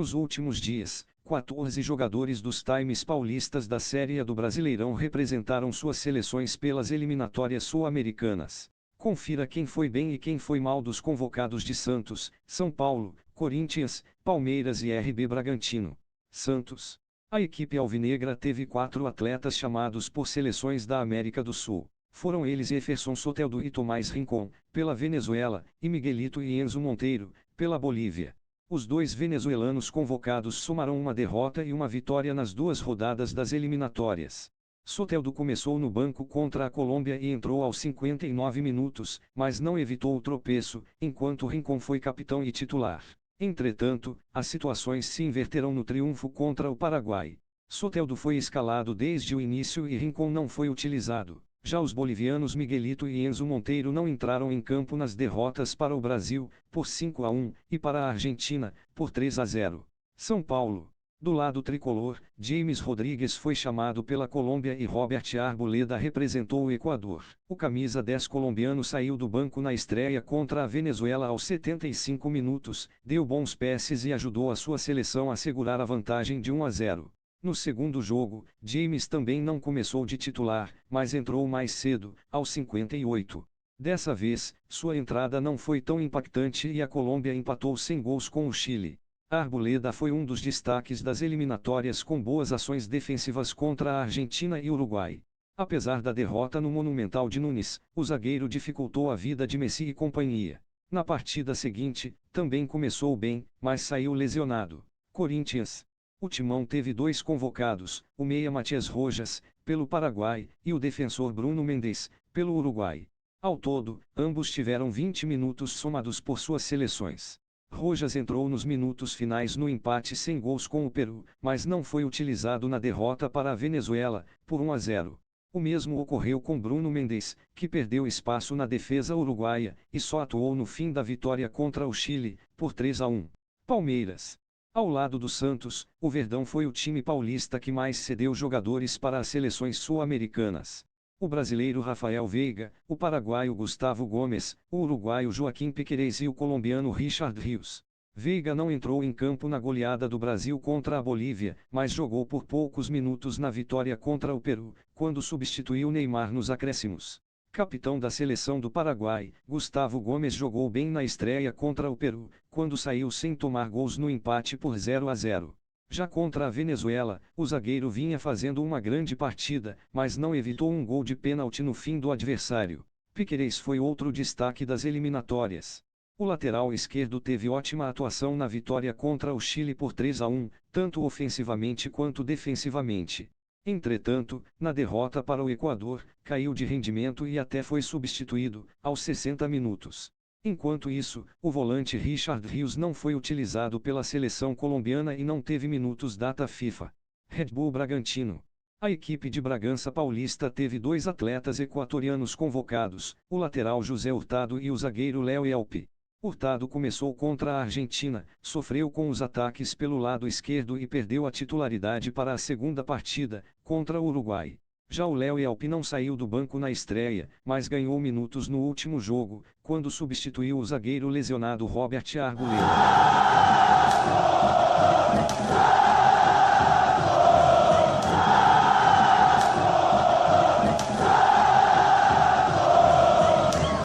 Nos últimos dias, 14 jogadores dos times paulistas da Série A do Brasileirão representaram suas seleções pelas eliminatórias sul-americanas. Confira quem foi bem e quem foi mal dos convocados de Santos, São Paulo, Corinthians, Palmeiras e RB Bragantino. Santos. A equipe alvinegra teve 4 atletas chamados por seleções da América do Sul. Foram eles Jefferson Soteldo e Tomás Rincon, pela Venezuela, e Miguelito e Enzo Monteiro, pela Bolívia. Os 2 venezuelanos convocados somaram uma derrota e uma vitória nas 2 rodadas das eliminatórias. Soteldo começou no banco contra a Colômbia e entrou aos 59 minutos, mas não evitou o tropeço, enquanto Rincon foi capitão e titular. Entretanto, as situações se inverteram no triunfo contra o Paraguai. Soteldo foi escalado desde o início e Rincon não foi utilizado. Já os bolivianos Miguelito e Enzo Monteiro não entraram em campo nas derrotas para o Brasil, por 5-1, e para a Argentina, por 3-0. São Paulo. Do lado tricolor, James Rodrigues foi chamado pela Colômbia e Robert Arboleda representou o Equador. O camisa 10 colombiano saiu do banco na estreia contra a Venezuela aos 75 minutos, deu bons passes e ajudou a sua seleção a segurar a vantagem de 1-0. No segundo jogo, James também não começou de titular, mas entrou mais cedo, aos 58. Dessa vez, sua entrada não foi tão impactante e a Colômbia empatou sem gols com o Chile. Arboleda foi um dos destaques das eliminatórias com boas ações defensivas contra a Argentina e Uruguai. Apesar da derrota no Monumental de Nunes, o zagueiro dificultou a vida de Messi e companhia. Na partida seguinte, também começou bem, mas saiu lesionado. Corinthians. O Timão teve 2 convocados, o meia Matias Rojas, pelo Paraguai, e o defensor Bruno Mendes, pelo Uruguai. Ao todo, ambos tiveram 20 minutos somados por suas seleções. Rojas entrou nos minutos finais no empate sem gols com o Peru, mas não foi utilizado na derrota para a Venezuela, por 1-0. O mesmo ocorreu com Bruno Mendes, que perdeu espaço na defesa uruguaia, e só atuou no fim da vitória contra o Chile, por 3-1. Palmeiras. Ao lado do Santos, o Verdão foi o time paulista que mais cedeu jogadores para as seleções sul-americanas. O brasileiro Rafael Veiga, o paraguaio Gustavo Gomes, o uruguaio Joaquim Piquerez e o colombiano Richard Rios. Veiga não entrou em campo na goleada do Brasil contra a Bolívia, mas jogou por poucos minutos na vitória contra o Peru, quando substituiu Neymar nos acréscimos. Capitão da seleção do Paraguai, Gustavo Gomes jogou bem na estreia contra o Peru, quando saiu sem tomar gols no empate por 0-0. Já contra a Venezuela, o zagueiro vinha fazendo uma grande partida, mas não evitou um gol de pênalti no fim do adversário. Piquerez foi outro destaque das eliminatórias. O lateral esquerdo teve ótima atuação na vitória contra o Chile por 3-1, tanto ofensivamente quanto defensivamente. Entretanto, na derrota para o Equador, caiu de rendimento e até foi substituído, aos 60 minutos. Enquanto isso, o volante Richard Rios não foi utilizado pela seleção colombiana e não teve minutos data FIFA. Red Bull Bragantino. A equipe de Bragança Paulista teve 2 atletas equatorianos convocados, o lateral José Hurtado e o zagueiro Léo Yelpi. Hurtado começou contra a Argentina, sofreu com os ataques pelo lado esquerdo e perdeu a titularidade para a segunda partida, contra o Uruguai. Já o Léo Yelpi não saiu do banco na estreia, mas ganhou minutos no último jogo, quando substituiu o zagueiro lesionado Robert Arboleda.